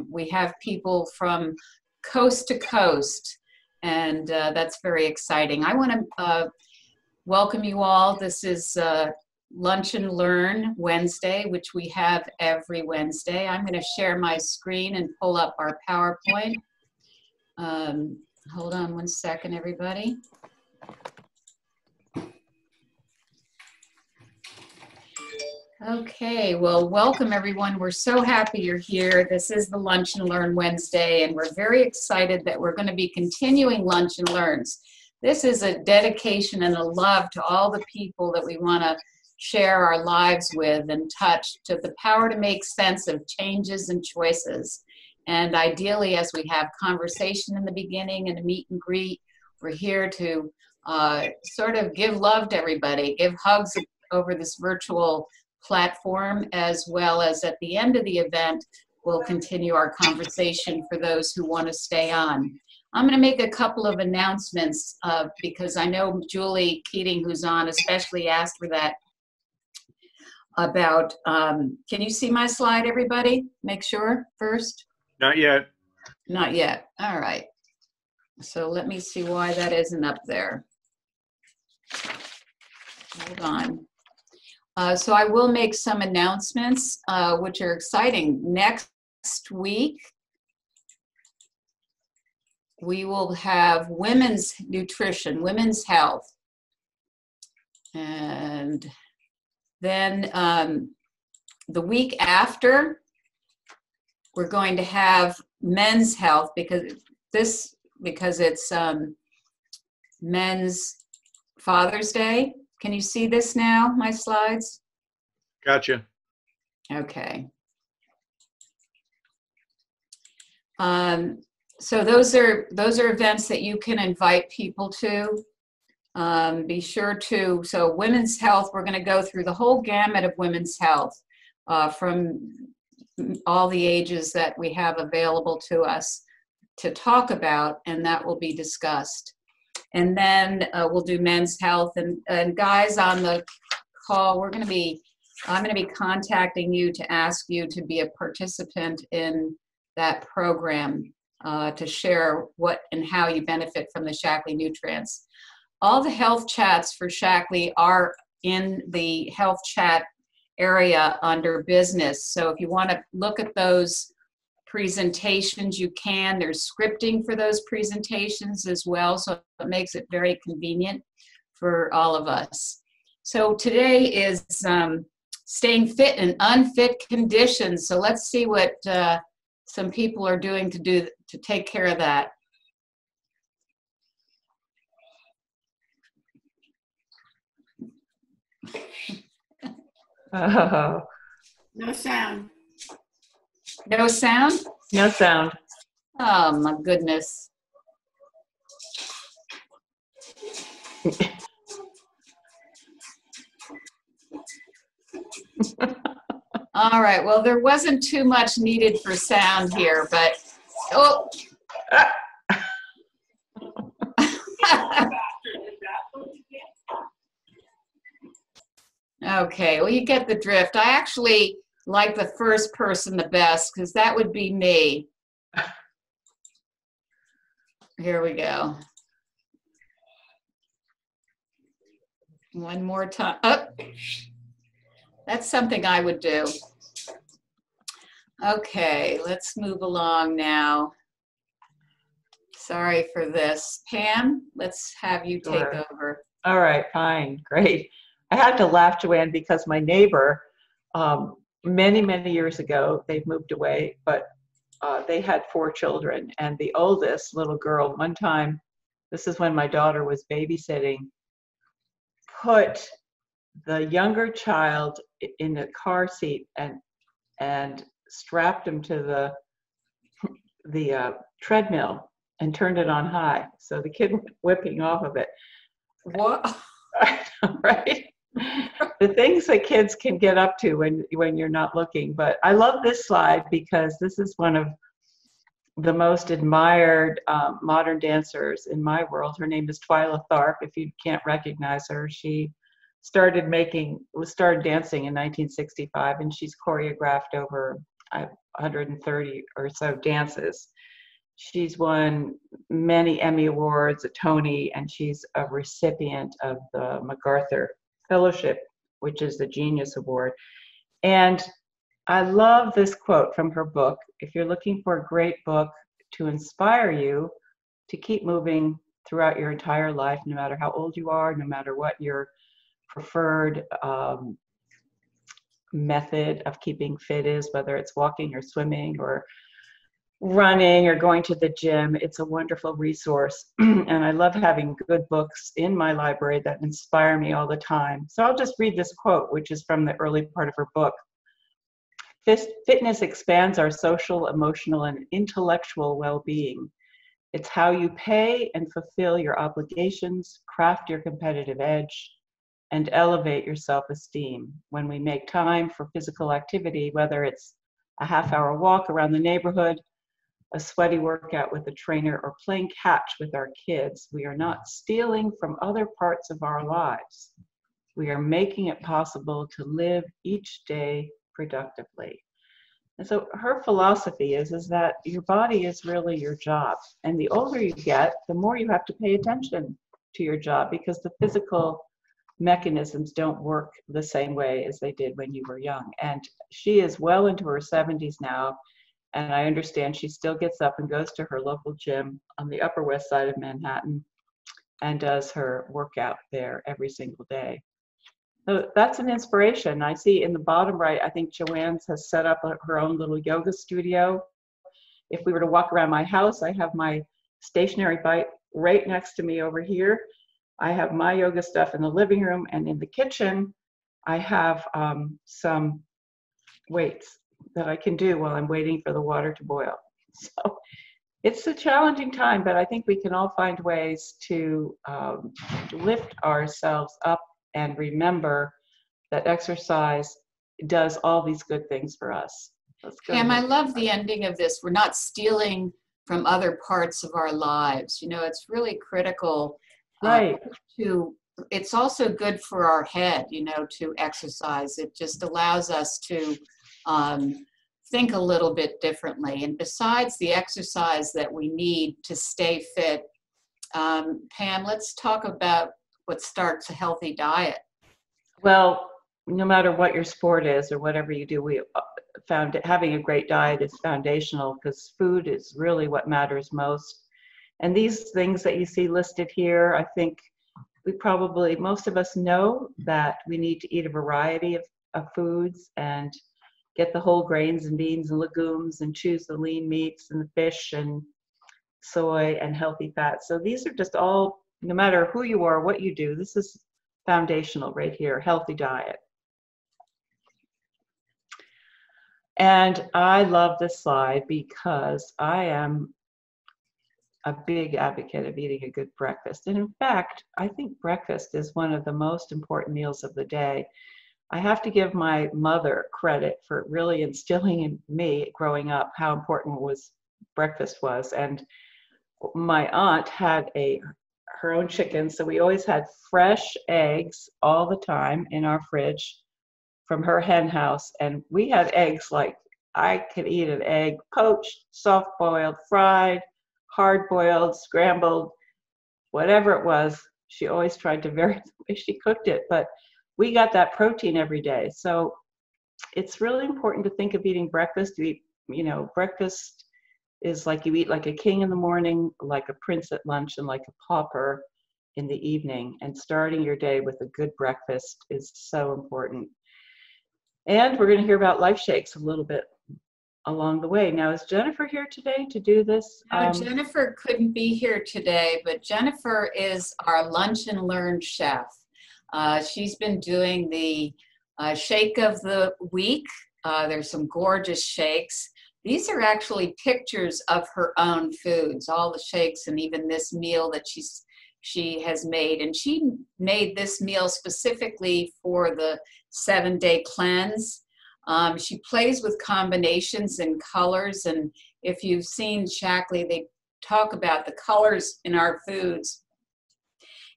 We have people from coast to coast, and that's very exciting. I want to welcome you all. This is Lunch and Learn Wednesday, which we have every Wednesday. I'm going to share my screen and pull up our PowerPoint. Hold on one second, everybody. Okay, well, welcome everyone. We're so happy you're here. This is the Lunch and Learn Wednesday, and we're very excited that we're going to be continuing Lunch and Learns. This is a dedication and a love to all the people that we want to share our lives with and touch, to the power to make sense of changes and choices. And ideally, as we have conversation in the beginning and a meet and greet, we're here to sort of give love to everybody, give hugs over this virtual platform, as well as at the end of the event, we'll continue our conversation for those who want to stay on. I'm going to make a couple of announcements because I know Julie Keating, who's on, especially asked for that about, can you see my slide, everybody? Make sure first. Not yet. Not yet. All right. So let me see why that isn't up there. Hold on. So I will make some announcements, which are exciting. Next week, we will have women's nutrition, women's health. And then the week after, we're going to have men's health because it's Men's Father's Day. Can you see this now, my slides? Gotcha. Okay. So those are events that you can invite people to. Be sure to, so women's health, we're going to go through the whole gamut of women's health from all the ages that we have available to us to talk about, and that will be discussed. And then we'll do men's health, and guys on the call, I'm going to be contacting you to ask you to be a participant in that program to share what and how you benefit from the Shaklee nutrients. All the health chats for Shaklee are in the health chat area under business. So if you want to look at those presentations, you can. There's scripting for those presentations as well, so it makes it very convenient for all of us. So today is staying fit in unfit conditions. So let's see what some people are doing to take care of that. Oh. No sound. No sound? No sound. Oh my goodness. All right, well, there wasn't too much needed for sound here, but, oh. Okay, well, you get the drift. I actually like the first person the best because that would be me. Here we go. One more time. Oh, that's something I would do. Okay, let's move along now. Sorry for this. Pam, let's have you take over. All right, fine, great. I had to laugh, Joanne, because my neighbor, many, many years ago, they've moved away, but they had 4 children. And the oldest little girl, one time, this is when my daughter was babysitting, put the younger child in a car seat and strapped him to the treadmill and turned it on high. So the kid went whipping off of it. What? Right? The things that kids can get up to when you're not looking. But I love this slide because this is one of the most admired modern dancers in my world. Her name is Twyla Tharp. If you can't recognize her, she started dancing in 1965, and she's choreographed over 130 or so dances. She's won many Emmy Awards, a Tony, and she's a recipient of the MacArthur Fellowship, which is the Genius Award. And I love this quote from her book. If you're looking for a great book to inspire you to keep moving throughout your entire life, no matter how old you are, no matter what your preferred method of keeping fit is, whether it's walking or swimming or running or going to the gym, it's a wonderful resource. And I love having good books in my library that inspire me all the time. So I'll just read this quote, which is from the early part of her book. Fitness expands our social, emotional, and intellectual well-being. It's how you pay and fulfill your obligations, craft your competitive edge, and elevate your self-esteem. When we make time for physical activity, whether it's a half-hour walk around the neighborhood, a sweaty workout with a trainer, or playing catch with our kids, we are not stealing from other parts of our lives. We are making it possible to live each day productively. And so her philosophy is that your body is really your job. And the older you get, the more you have to pay attention to your job, because the physical mechanisms don't work the same way as they did when you were young. And she is well into her 70s now. And I understand she still gets up and goes to her local gym on the Upper West Side of Manhattan and does her workout there every single day. So that's an inspiration. I see in the bottom right, I think Joanne's has set up her own little yoga studio. If we were to walk around my house, I have my stationary bike right next to me over here. I have my yoga stuff in the living room, and in the kitchen, I have some weights that I can do while I'm waiting for the water to boil. So it's a challenging time, but I think we can all find ways to lift ourselves up and remember that exercise does all these good things for us. Pam, I love the ending of this. We're not stealing from other parts of our lives. You know, it's really critical right. It's also good for our head, you know, to exercise. It just allows us to think a little bit differently. And besides the exercise that we need to stay fit, Pam, let's talk about what starts a healthy diet. Well, no matter what your sport is or whatever you do, we found having a great diet is foundational, because food is really what matters most. And these things that you see listed here, I think most of us know that we need to eat a variety of foods and get the whole grains and beans and legumes and choose the lean meats and the fish and soy and healthy fats. So these are just all, no matter who you are, what you do, this is foundational right here, healthy diet. And I love this slide because I am a big advocate of eating a good breakfast. And in fact, I think breakfast is one of the most important meals of the day. I have to give my mother credit for really instilling in me growing up how important breakfast was. And my aunt had her own chicken, so we always had fresh eggs all the time in our fridge from her hen house. And we had eggs like I could eat an egg poached, soft boiled, fried, hard boiled, scrambled, whatever it was. She always tried to vary the way she cooked it, but we got that protein every day. So it's really important to think of eating breakfast. Breakfast is like you eat like a king in the morning, like a prince at lunch, and like a pauper in the evening. And starting your day with a good breakfast is so important. And we're going to hear about life shakes a little bit along the way. Now, is Jennifer here today to do this? No, Jennifer couldn't be here today, but Jennifer is our Lunch and Learn chef. She's been doing the shake of the week. There's some gorgeous shakes. These are actually pictures of her own foods, all the shakes, and even this meal that she has made. And she made this meal specifically for the 7-day cleanse. She plays with combinations and colors. And if you've seen Shackley, they talk about the colors in our foods.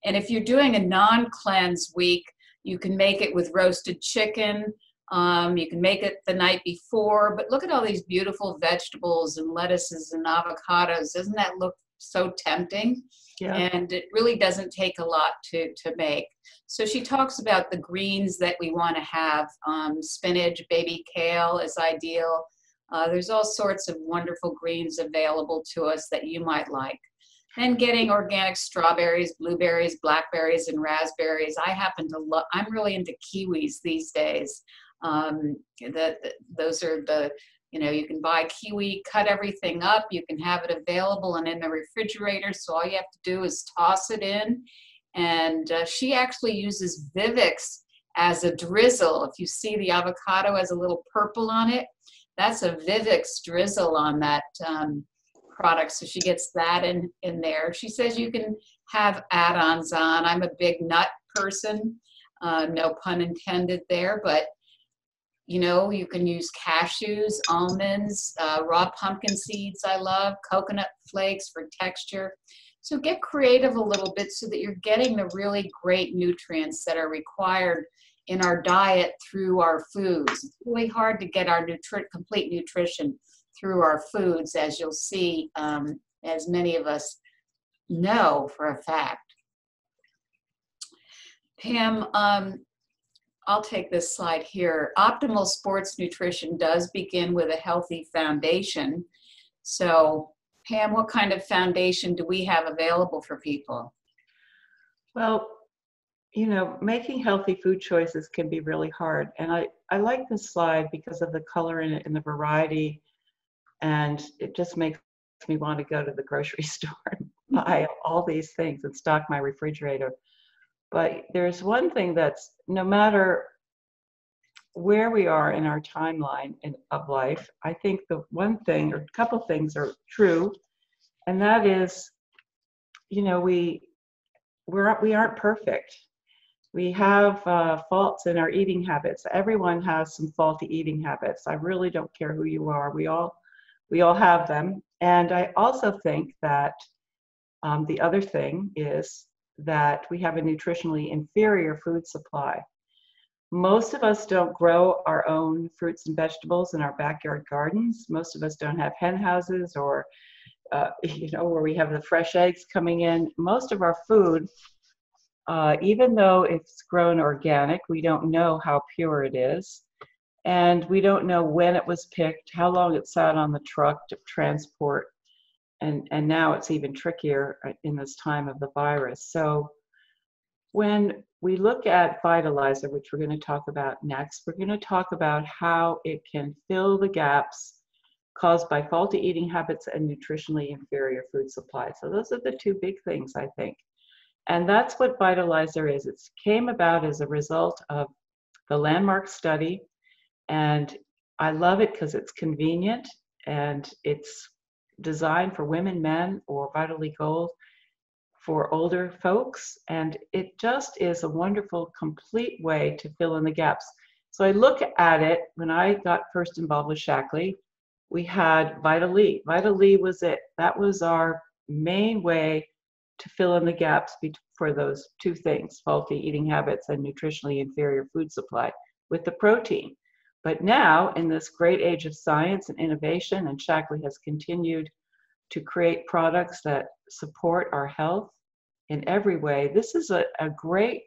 And if you're doing a non-cleanse week, you can make it with roasted chicken, You can make it the night before, but look at all these beautiful vegetables and lettuces and avocados. Doesn't that look so tempting? Yeah. And it really doesn't take a lot to make. So she talks about the greens that we want to have. Spinach, baby kale is ideal. There's all sorts of wonderful greens available to us that you might like. And getting organic strawberries, blueberries, blackberries, and raspberries. I happen to love, I'm really into kiwis these days. Those are the, you can buy kiwi, cut everything up, you can have it available and in the refrigerator, so all you have to do is toss it in. And she actually uses Vivix as a drizzle. If you see the avocado has a little purple on it, that's a Vivix drizzle on that product. So she gets that in there. She says you can have add-ons on. I'm a big nut person, no pun intended there, but you can use cashews, almonds, raw pumpkin seeds I love, coconut flakes for texture. So get creative a little bit so that you're getting the really great nutrients that are required in our diet through our foods. It's really hard to get our complete nutrition through our foods, as you'll see, as many of us know for a fact. Pam, I'll take this slide here. Optimal sports nutrition does begin with a healthy foundation. So, Pam, what kind of foundation do we have available for people? Well, making healthy food choices can be really hard. And I like this slide because of the color in it and the variety. And it just makes me want to go to the grocery store and buy all these things and stock my refrigerator. But there's one thing that's, no matter where we are in our timeline of life, I think the one thing or a couple things are true, and that is, we aren't perfect. We have faults in our eating habits. Everyone has some faulty eating habits. I really don't care who you are. We all have them. And I also think that the other thing is that we have a nutritionally inferior food supply. Most of us don't grow our own fruits and vegetables in our backyard gardens. Most of us don't have hen houses or, where we have the fresh eggs coming in. Most of our food, even though it's grown organic, we don't know how pure it is. And we don't know when it was picked, how long it sat on the truck to transport. And now it's even trickier in this time of the virus. So when we look at Vitalizer, which we're going to talk about next, we're going to talk about how it can fill the gaps caused by faulty eating habits and nutritionally inferior food supply. So those are the two big things, I think. And that's what Vitalizer is. It came about as a result of the landmark study. And I love it because it's convenient and it's designed for women, men, or Vitally Gold for older folks. And it just is a wonderful, complete way to fill in the gaps. So I look at it, when I got first involved with Shaklee, we had Vitally. Vitally was it. That was our main way to fill in the gaps for those two things, faulty eating habits and nutritionally inferior food supply, with the protein. But now, in this great age of science and innovation, and Shaklee has continued to create products that support our health in every way, this is a great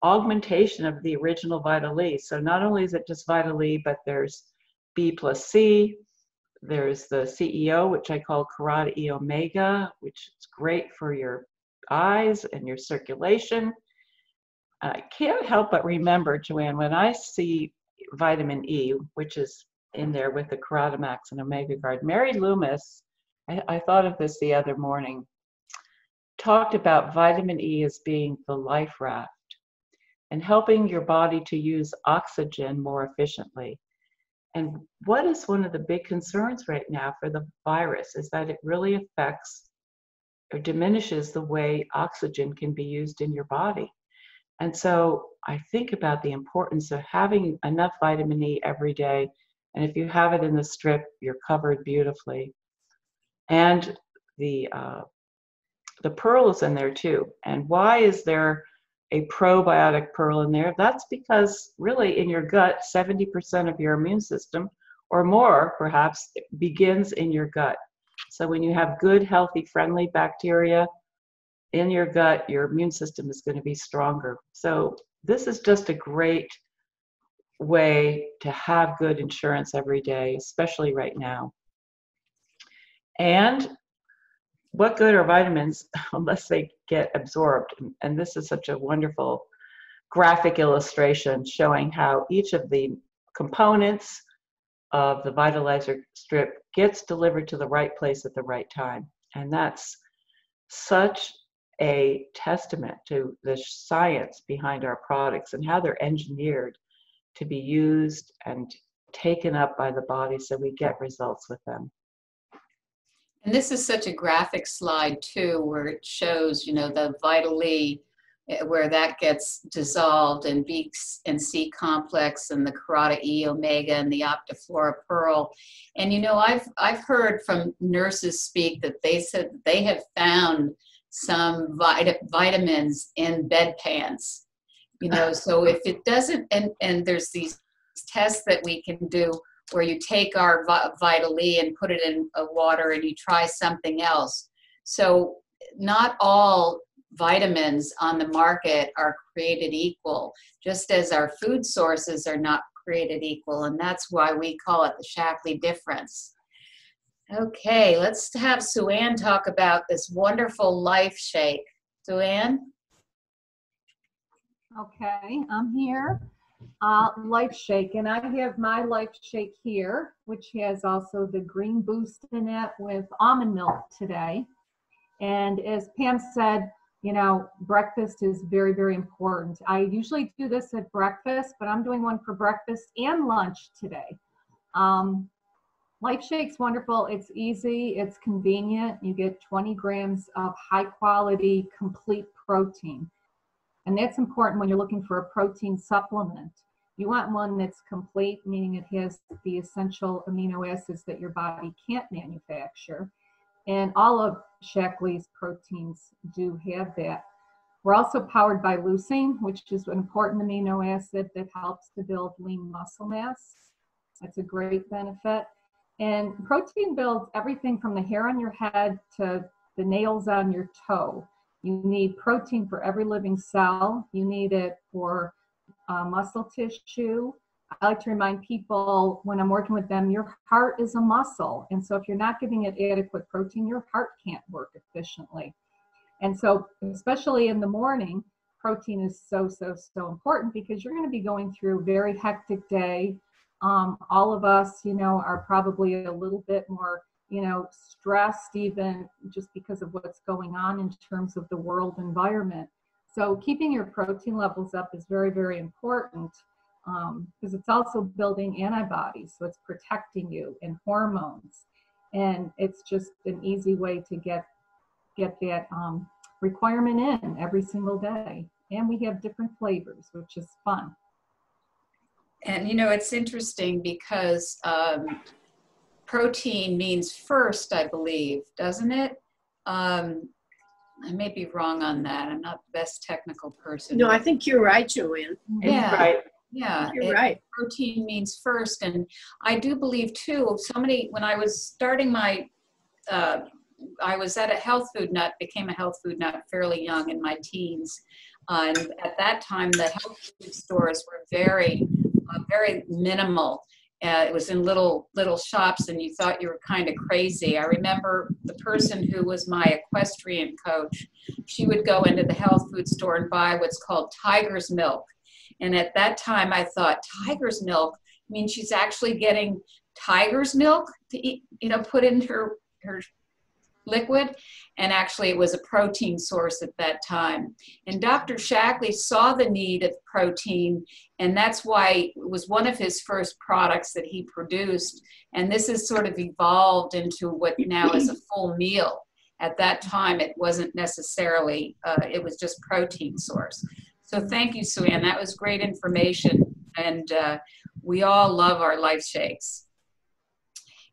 augmentation of the original Vitally. So not only is it just Vitally, but there's B plus C, there's the CEO, which I call Carrata E Omega, which is great for your eyes and your circulation. I can't help but remember, Joanne, when I see vitamin E, which is in there with the Carrata Max and Omega Guard, Mary Loomis, I thought of this the other morning, talked about vitamin E as being the life raft and helping your body to use oxygen more efficiently. And what is one of the big concerns right now for the virus is that it really affects or diminishes the way oxygen can be used in your body. And so I think about the importance of having enough vitamin E every day. And if you have it in the strip, you're covered beautifully. And the pearl is in there too. And why is there a probiotic pearl in there. That's because really in your gut, 70% of your immune system, or more perhaps, begins in your gut. So when you have good, healthy, friendly bacteria in your gut, your immune system is going to be stronger. So this is just a great way to have good insurance every day, especially right now. And what good are vitamins unless they get absorbed? And this is such a wonderful graphic illustration showing how each of the components of the vitalizer strip gets delivered to the right place at the right time. And that's such a testament to the science behind our products and how they're engineered to be used and taken up by the body so we get results with them. And this is such a graphic slide too, where it shows, you know, the Vital E, where that gets dissolved, and B and C complex, and the Carota E omega, and the Optiflora pearl. And you know, I've heard from nurses speak that they said they have found some vitamins in bedpans. You know, so if it doesn't, and there's these tests that we can do where you take our Vital E and put it in water and you try something else. So not all vitamins on the market are created equal, just as our food sources are not created equal, and that's why we call it the Shaklee difference. Okay, let's have Sue-Ann talk about this wonderful Life Shake. Sue-Ann? Okay, I'm here. Life Shake, and I have my Life Shake here, which has also the green boost in it with almond milk today. And as Pam said, you know, breakfast is very, very important. I usually do this at breakfast, but I'm doing one for breakfast and lunch today. Life Shake's wonderful. It's easy, it's convenient. You get 20 grams of high quality, complete protein. And that's important when you're looking for a protein supplement. You want one that's complete, meaning it has the essential amino acids that your body can't manufacture. And all of Shaklee's proteins do have that. We're also powered by leucine, which is an important amino acid that helps to build lean muscle mass. That's a great benefit. And protein builds everything from the hair on your head to the nails on your toe. You need protein for every living cell. You need it for muscle tissue. I like to remind people when I'm working with them, your heart is a muscle. And so if you're not giving it adequate protein, your heart can't work efficiently. And so especially in the morning, protein is so important because you're going to be going through a very hectic day. All of us, you know, are probably a little bit more, you know, stressed even just because of what's going on in terms of the world environment. So keeping your protein levels up is very, very important because it's also building antibodies. So it's protecting you, and hormones. And it's just an easy way to get that requirement in every single day. And we have different flavors, which is fun. And you know, it's interesting because protein means first, I believe, doesn't it? I may be wrong on that. I'm not the best technical person. No, I think you're right, Joanne. Yeah, Right. yeah, You're right. protein means first. And I do believe too, when I was starting my, I was at a health food nut, became a health food nut fairly young in my teens. And at that time, the health food stores were very minimal. It was in little shops, and you thought you were kind of crazy. I remember the person who was my equestrian coach, she would go into the health food store and buy what's called tiger's milk. And at that time, I thought, tiger's milk? I mean, she's actually getting tiger's milk to eat, you know, put in her liquid. And actually it was a protein source at that time. And Dr. Shaklee saw the need of protein, and that's why it was one of his first products that he produced. And this has sort of evolved into what now is a full meal. At that time, it wasn't necessarily, it was just protein source. So thank you, Sue-Ann. That was great information. And we all love our Life Shakes.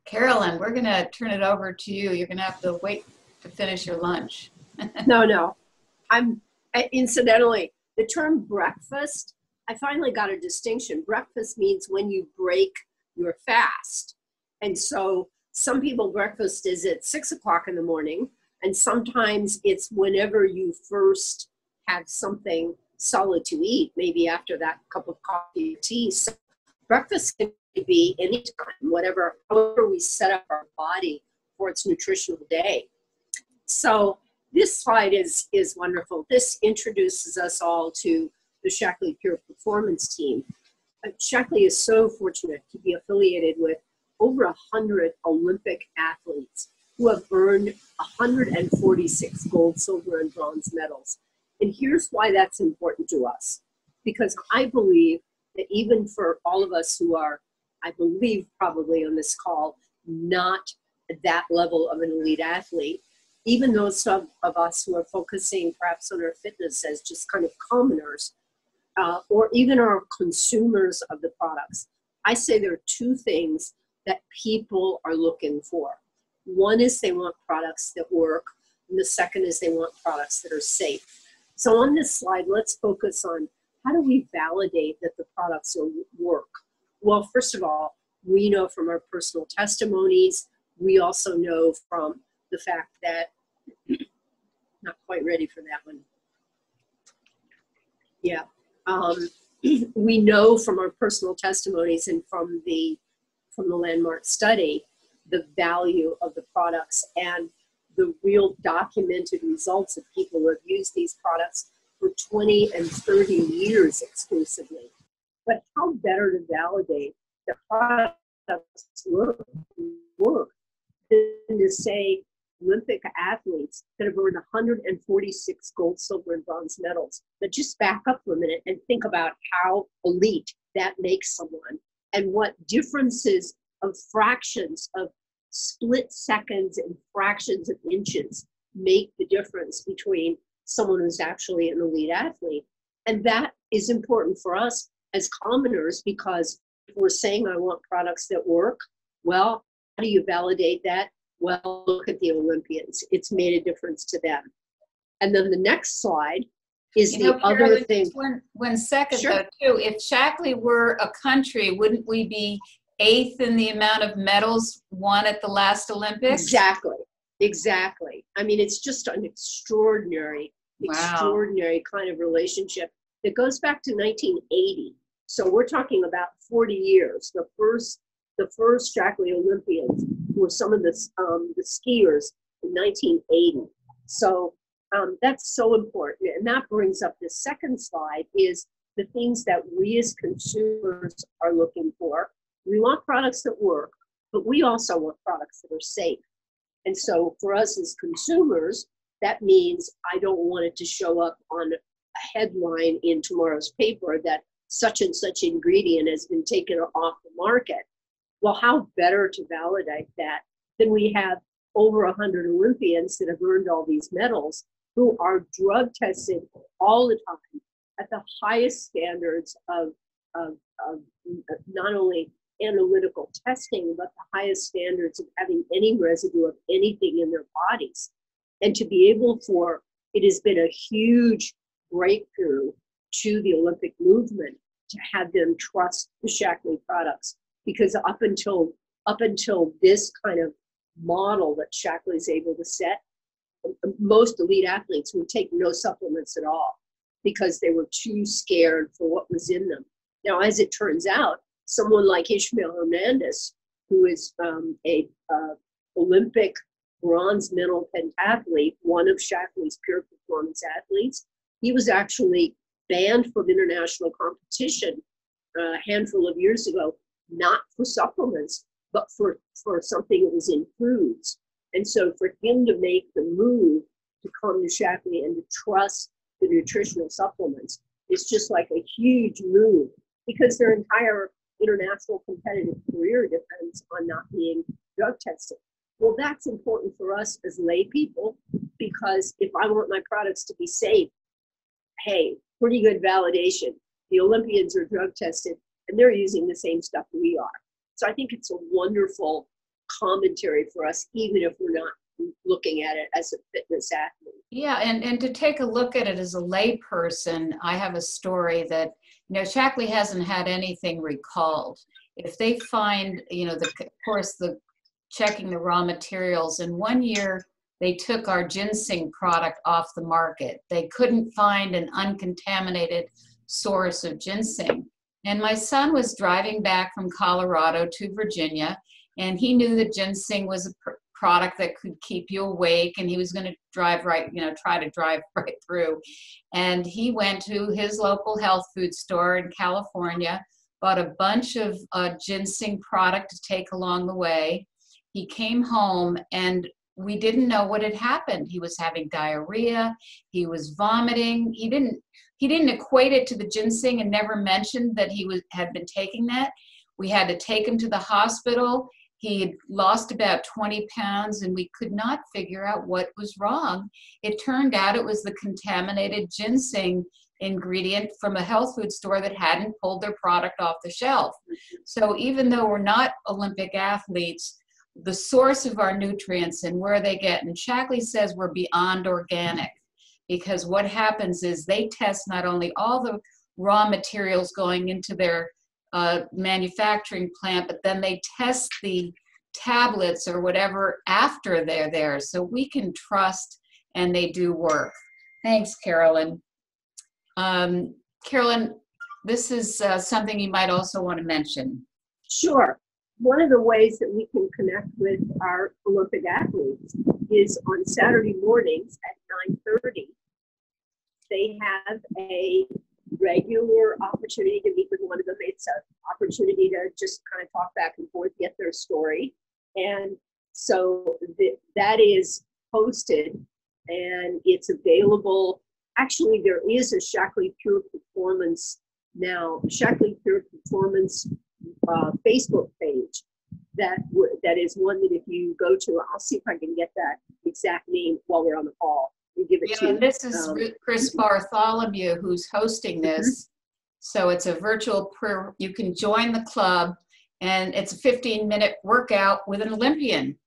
Carolyn, we're going to turn it over to you. You're going to have to wait to finish your lunch. No. Incidentally, The term breakfast, I finally got a distinction. Breakfast means when you break your fast. And so some people breakfast is at 6 o'clock in the morning, and sometimes it's whenever you first have something solid to eat, maybe after that cup of coffee or tea. So breakfast can be anytime, however we set up our body for its nutritional day. So this slide is wonderful. This introduces us all to the Shaklee Pure Performance team. Shaklee is so fortunate to be affiliated with over 100 Olympic athletes who have earned 146 gold, silver, and bronze medals. And here's why that's important to us. Because I believe that even for all of us who are, I believe probably on this call, not at that level of an elite athlete, even those of us who are focusing perhaps on our fitness as just kind of commoners, or even our consumers of the products, I say there are two things that people are looking for. One is they want products that work, and the second is they want products that are safe. So on this slide, let's focus on how do we validate that the products will work? Well, first of all, we know from our personal testimonies. We also know from the fact that, not quite ready for that one. Yeah. We know from our personal testimonies and from the landmark study the value of the products and the real documented results of people who have used these products for 20 and 30 years exclusively. But how better to validate the products work than to say Olympic athletes that have earned 146 gold, silver, and bronze medals. But just back up for a minute and think about how elite that makes someone and what differences of fractions of split seconds and fractions of inches make the difference between someone who's actually an elite athlete. And that is important for us as commoners, because if we're saying I want products that work, well, how do you validate that? Well, look at the Olympians. It's made a difference to them. And then the next slide is the other thing. One second, Sure. though, too. If Shaklee were a country, wouldn't we be 8th in the amount of medals won at the last Olympics? Exactly. I mean, it's just an extraordinary kind of relationship that goes back to 1980. So we're talking about 40 years. The first Shaklee Olympians were some of the skiers in 1980. So that's so important. And that brings up the second slide, is the things that we as consumers are looking for. We want products that work, but we also want products that are safe. And so for us as consumers, that means I don't want it to show up on a headline in tomorrow's paper that such and such ingredient has been taken off the market. Well, how better to validate that than we have over 100 Olympians that have earned all these medals who are drug tested all the time at the highest standards of not only analytical testing, but the highest standards of having any residue of anything in their bodies. And to be able for, it has been a huge breakthrough to the Olympic movement to have them trust the Shaklee products, because up until this kind of model that Shaklee is able to set, most elite athletes would take no supplements at all because they were too scared for what was in them. Now, as it turns out, someone like Ishmael Hernandez, who is a Olympic bronze medal pentathlete, one of Shaklee's pure performance athletes, he was actually banned from international competition a handful of years ago, not for supplements, but for something that was in foods. And so for him to make the move to come to Shaklee and to trust the nutritional supplements is just like a huge move, because their entire international competitive career depends on not being drug tested. Well, that's important for us as lay people, because if I want my products to be safe, hey, pretty good validation. The Olympians are drug tested and they're using the same stuff we are. So I think it's a wonderful commentary for us, even if we're not looking at it as a fitness athlete. Yeah, and to take a look at it as a layperson, I have a story that, Shackley hasn't had anything recalled. If they find, of course, the checking the raw materials, in 1 year, they took our ginseng product off the market. They couldn't find an uncontaminated source of ginseng. And my son was driving back from Colorado to Virginia, and he knew that ginseng was a product that could keep you awake, and he was going to drive right, try to drive right through. And he went to his local health food store in California, bought a bunch of ginseng product to take along the way. He came home and we didn't know what had happened. He was having diarrhea, he was vomiting. He didn't equate it to the ginseng and never mentioned that had been taking that. We had to take him to the hospital. He had lost about 20 pounds and we could not figure out what was wrong. It turned out it was the contaminated ginseng ingredient from a health food store that hadn't pulled their product off the shelf. So even though we're not Olympic athletes, the source of our nutrients and where they get, and Shackley says we're beyond organic, because what happens is they test not only all the raw materials going into their manufacturing plant, but then they test the tablets or whatever after they're there, so we can trust and they do work. Thanks, Carolyn. Carolyn, this is something you might also want to mention. Sure. One of the ways that we can connect with our Olympic athletes is on Saturday mornings at 9:30. They have a regular opportunity to meet with one of them. It's an opportunity to just kind of talk back and forth, get their story. And so that is posted and it's available. Actually, there is a Shackley Pure Performance now, Shackley Pure Performance Facebook page that is one that if you go to, I'll see if I can get that exact name while we're on the call and give it to you. This is Chris Bartholomew who's hosting this. So it's a virtual prayer. You can join the club and it's a 15-minute workout with an Olympian.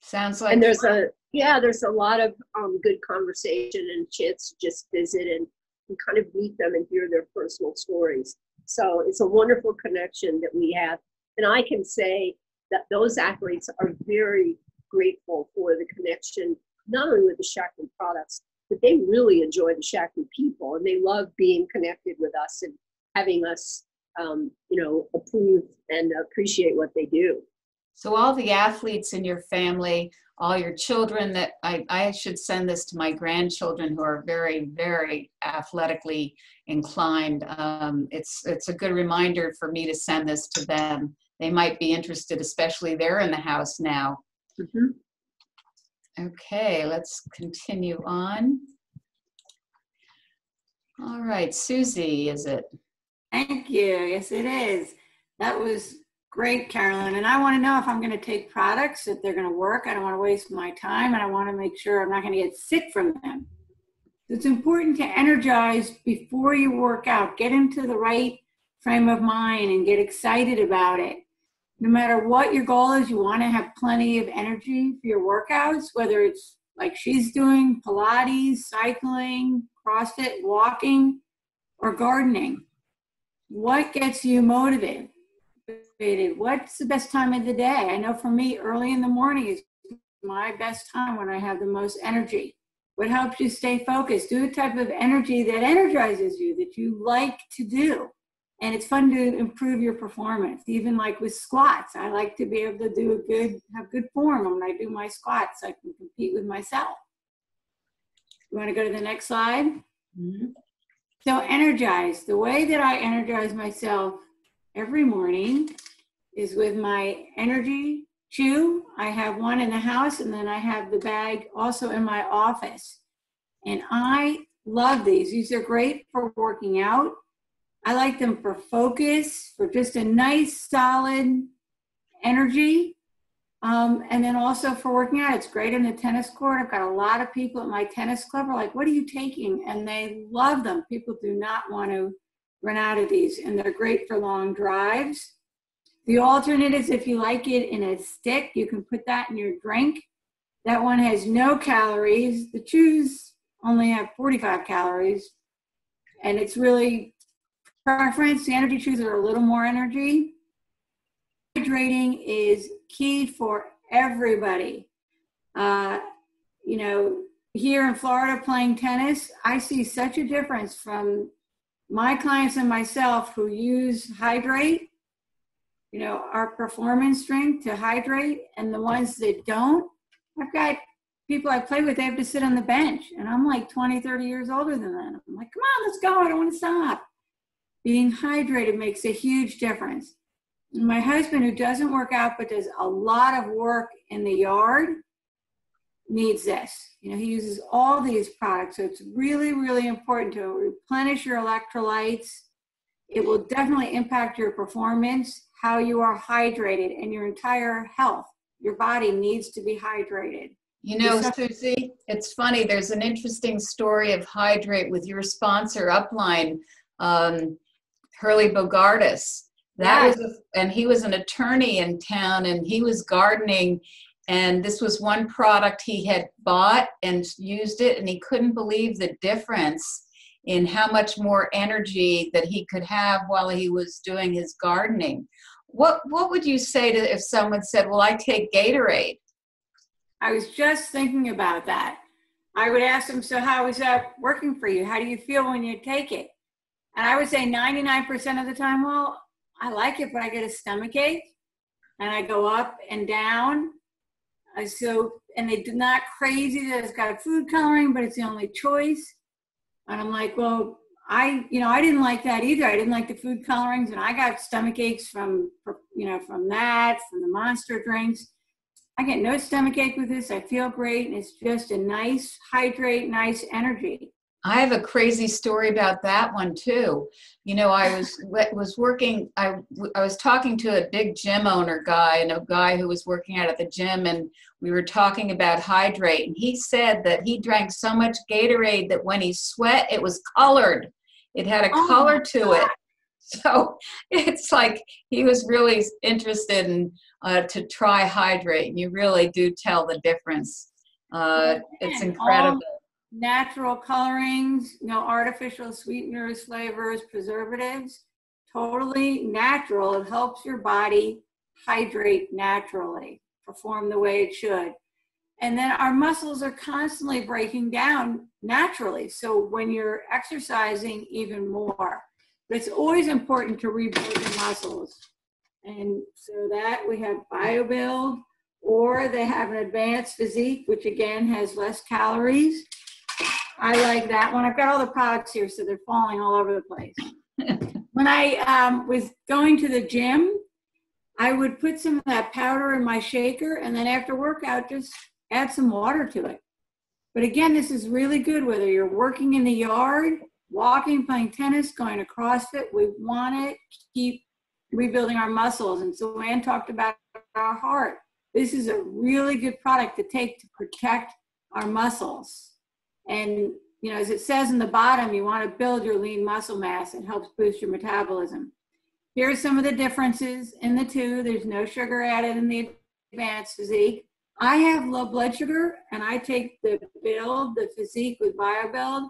Sounds like. And there's a lot of good conversation and chance to just visit and kind of meet them and hear their personal stories. So it's a wonderful connection that we have. And I can say that those athletes are very grateful for the connection, not only with the Shackley products, but they really enjoy the Shackley people and they love being connected with us and having us, approve and appreciate what they do. So all the athletes in your family, all your children, that I should send this to my grandchildren who are very, very athletically inclined. It's a good reminder for me to send this to them. They might be interested, especially they're in the house now. Okay, let's continue on. All right, Susie, is it? Thank you. Yes, it is. That was great, Carolyn. And I want to know if I'm going to take products, if they're going to work. I don't want to waste my time, and I want to make sure I'm not going to get sick from them. It's important to energize before you work out. Get into the right frame of mind and get excited about it. No matter what your goal is, you want to have plenty of energy for your workouts, whether it's like she's doing, Pilates, cycling, CrossFit, walking, or gardening. What gets you motivated? What's the best time of the day? I know for me, early in the morning is my best time when I have the most energy. What helps you stay focused? Do a type of energy that energizes you, that you like to do. And it's fun to improve your performance. Even like with squats, I like to be able to have good form when I do my squats. I can compete with myself. You want to go to the next slide? So energize. The way that I energize myself every morning is with my energy chew. I have one in the house and then I have the bag also in my office. And I love these. These are great for working out. I like them for focus, for just a nice solid energy. And then also for working out, it's great in the tennis court. I've got a lot of people at my tennis club are like, what are you taking? And they love them. People do not want to run out of these, and they're great for long drives. The alternate is if you like it in a stick, you can put that in your drink. That one has no calories. The chews only have 45 calories. And it's really preference. The energy chews are a little more energy. Hydrating is key for everybody. You know, here in Florida playing tennis, I see such a difference from my clients and myself who use Hydrate, you know, our performance drink to hydrate, and the ones that don't. I've got people I play with, they have to sit on the bench, and I'm like 20, 30 years older than them. I'm like, come on, let's go, I don't want to stop. Being hydrated makes a huge difference. My husband, who doesn't work out but does a lot of work in the yard, needs this. You know, he uses all these products, so it's really, really important to replenish your electrolytes. It will definitely impact your performance, how you are hydrated, and your entire health. Your body needs to be hydrated. You know, Susie, it's funny, there's an interesting story of Hydrate with your sponsor, Upline, Hurley Bogardus. That was, and he was an attorney in town, and he was gardening, and this was one product he had bought and used it, and he couldn't believe the difference in how much more energy that he could have while he was doing his gardening. What would you say to if someone said, well, I take Gatorade? I was just thinking about that. I would ask them, so how is that working for you? How do you feel when you take it? And I would say 99% of the time, well, I like it, but I get a stomach ache, and I go up and down. And they're not crazy that it's got food coloring, but it's the only choice. And I'm like, well, I didn't like that either. I didn't like the food colorings, and I got stomach aches from that, from the Monster drinks. I get no stomach ache with this. I feel great, and it's just a nice hydrate, nice energy. I have a crazy story about that one too. You know, I was working, I was talking to a big gym owner guy, and a guy who was working out at the gym, and we were talking about Hydrate, and he said that he drank so much Gatorade that when he sweat, it was colored. It had a color to it. So it's like he was really interested in to try Hydrate, and you really do tell the difference. It's incredible. Natural colorings, no artificial sweeteners, flavors, preservatives, totally natural. It helps your body hydrate naturally, perform the way it should. And then our muscles are constantly breaking down naturally. So when you're exercising, even more. But it's always important to rebuild your muscles. And so that we have BioBuild, or they have an advanced physique, which again has less calories. I like that one. I've got all the products here, so they're falling all over the place. When I was going to the gym, I would put some of that powder in my shaker, and then after workout, just add some water to it. But again, this is really good whether you're working in the yard, walking, playing tennis, going to CrossFit. We want to keep rebuilding our muscles. And so Ann talked about our heart. This is a really good product to take to protect our muscles. And, you know, as it says in the bottom, you want to build your lean muscle mass. It helps boost your metabolism. Here are some of the differences in the two. There's no sugar added in the advanced physique. I have low blood sugar, and I take the physique with BioBuild.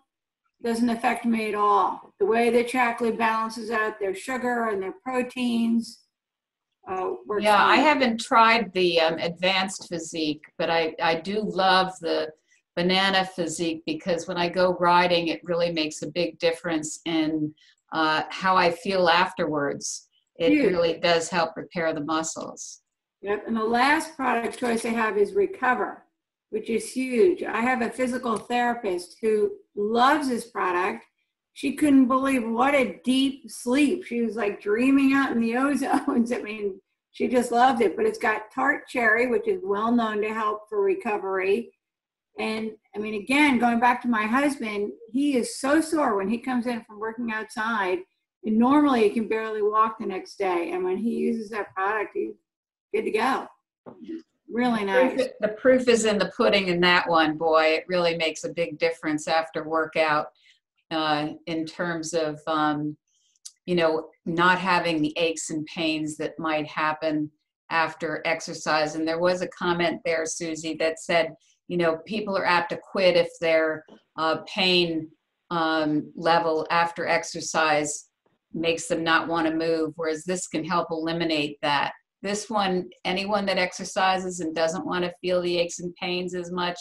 Doesn't affect me at all. The way the chocolate balances out their sugar and their proteins. Works yeah, fine. I haven't tried the advanced physique, but I do love the banana physique, because when I go riding, it really makes a big difference in how I feel afterwards. It really does help repair the muscles. Yep, and the last product choice I have is Recover, which is huge. I have a physical therapist who loves this product. She couldn't believe what a deep sleep. She was like dreaming out in the ozones. I mean, she just loved it. But it's got tart cherry, which is well known to help for recovery. And I mean, again, going back to my husband, he is so sore when he comes in from working outside. And normally he can barely walk the next day. And when he uses that product, he's good to go. Really nice. The proof is in the pudding in that one, boy. It really makes a big difference after workout in terms of, you know, not having the aches and pains that might happen after exercise. And there was a comment there, Susie, that said, you know, people are apt to quit if their pain level after exercise makes them not want to move, whereas this can help eliminate that. This one, anyone that exercises and doesn't want to feel the aches and pains as much,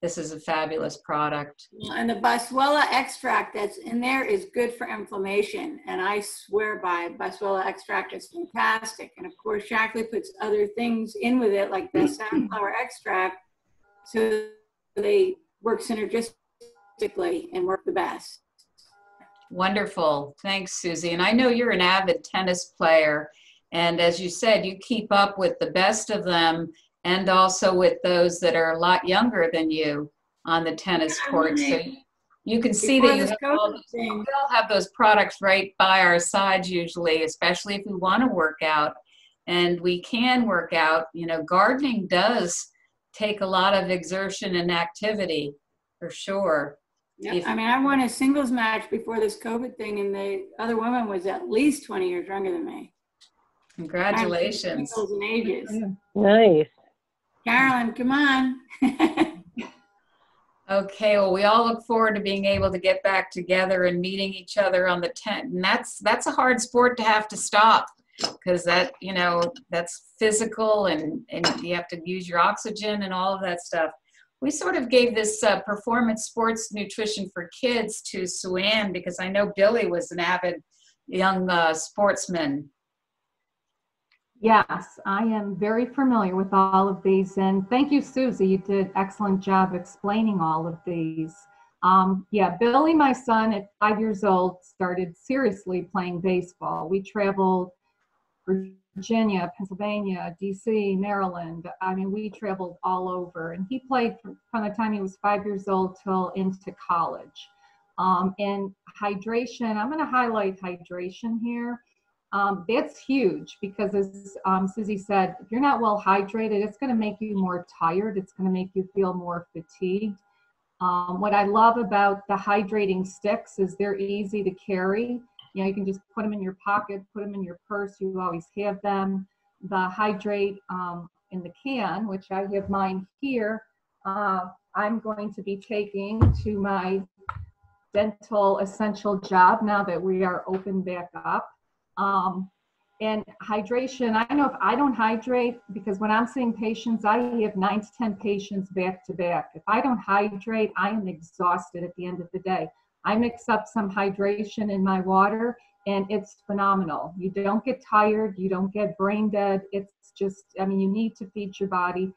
this is a fabulous product. And the Boswellia extract that's in there is good for inflammation. And I swear by Boswellia extract, it's fantastic. And of course, Shackley puts other things in with it, like the sunflower extract, so they work synergistically and work the best. Wonderful. Thanks, Susie. And I know you're an avid tennis player. And as you said, you keep up with the best of them and also with those that are a lot younger than you on the tennis court. So you can see that you have we all have those products right by our sides usually, especially if we want to work out. And we can work out. You know, gardening does take a lot of exertion and activity, for sure. Yep. I mean, I won a singles match before this COVID thing, and the other woman was at least 20 years younger than me. Congratulations. In ages. Nice. Carolyn, come on. Okay, well, we all look forward to being able to get back together and meeting each other on the tent. And that's a hard sport to have to stop, because that, you know, that's physical and you have to use your oxygen and all of that stuff. We sort of gave this performance sports nutrition for kids to Sue Ann, because I know Billy was an avid young sportsman. Yes, I am very familiar with all of these, and thank you, Susie. You did an excellent job explaining all of these. Yeah, Billy, my son, at 5 years old, started seriously playing baseball. We traveled Virginia, Pennsylvania, DC, Maryland. I mean, we traveled all over, and he played from the time he was 5 years old till into college. And hydration, I'm going to highlight hydration here. That's huge, because as Susie said, if you're not well hydrated, it's going to make you more tired. It's going to make you feel more fatigued. What I love about the hydrating sticks is they're easy to carry. You know, you can just put them in your pocket, put them in your purse. You always have them. The hydrate in the can, which I have mine here, I'm going to be taking to my dental essential job now that we are open back up. And hydration, I know if I don't hydrate, because when I'm seeing patients, I have 9 to 10 patients back to back. If I don't hydrate, I am exhausted at the end of the day. I mix up some hydration in my water, and it's phenomenal. You don't get tired, you don't get brain dead. It's just, I mean, you need to feed your body,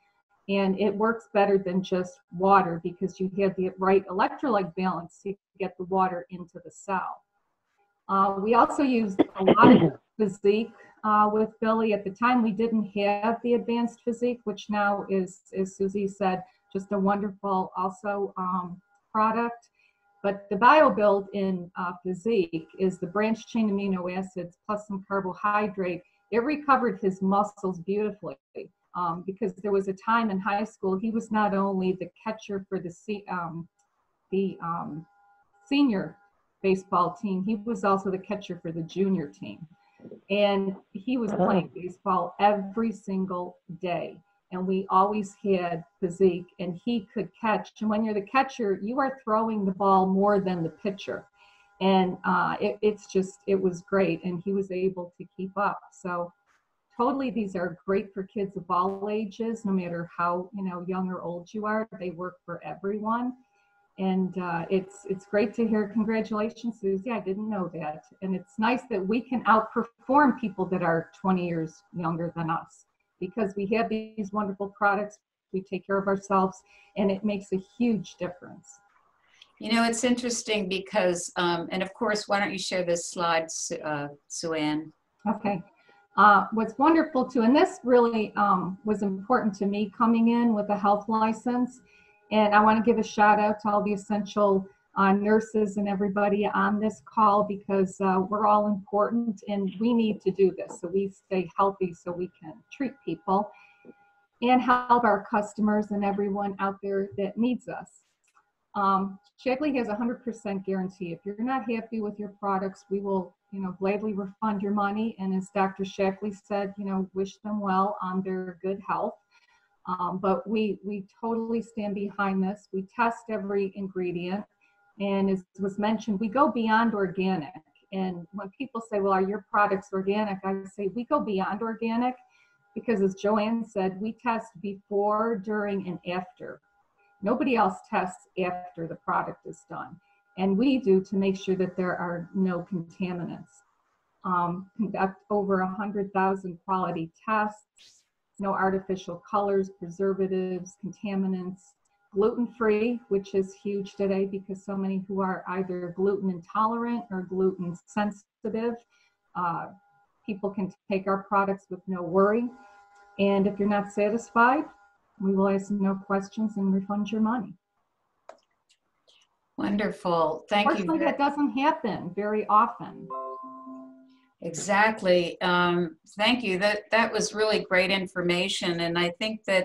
and it works better than just water, because you have the right electrolyte balance to get the water into the cell. We also used a lot of physique with Billy. At the time, we didn't have the advanced physique, which now is, as Susie said, just a wonderful also product. But the BioBuild in physique is the branched chain amino acids plus some carbohydrate. It recovered his muscles beautifully, because there was a time in high school he was not only the catcher for the senior baseball team, he was also the catcher for the junior team. And he was playing baseball every single day. And we always had physique, and he could catch. And when you're the catcher, you are throwing the ball more than the pitcher. And it was great. And he was able to keep up. So totally, these are great for kids of all ages, no matter how, you know, young or old you are. They work for everyone. And it's great to hear. Congratulations, Susie. I didn't know that. And it's nice that we can outperform people that are 20 years younger than us, because we have these wonderful products. We take care of ourselves, and it makes a huge difference. You know, it's interesting because, and of course, why don't you share this slide, Sue Ann? Okay. What's wonderful too, and this really was important to me coming in with a health license. And I want to give a shout out to all the essential nurses and everybody on this call, because we're all important and we need to do this so we stay healthy, so we can treat people and help our customers and everyone out there that needs us. Shackley has a 100% guarantee. If you're not happy with your products, we will gladly refund your money. And as Dr. Shackley said, wish them well on their good health. But we totally stand behind this. We test every ingredient. And as was mentioned, we go beyond organic. And when people say, well, are your products organic? I say we go beyond organic because, as Joanne said, we test before, during, and after. Nobody else tests after the product is done. And we do to make sure that there are no contaminants. Conduct over 100,000 quality tests, no artificial colors, preservatives, contaminants, gluten-free, which is huge today because so many who are either gluten intolerant or gluten sensitive, people can take our products with no worry. And if you're not satisfied, we will ask no questions and refund your money. Wonderful. Thank you. Unfortunately, that doesn't happen very often. Exactly. Thank you. That was really great information. And I think that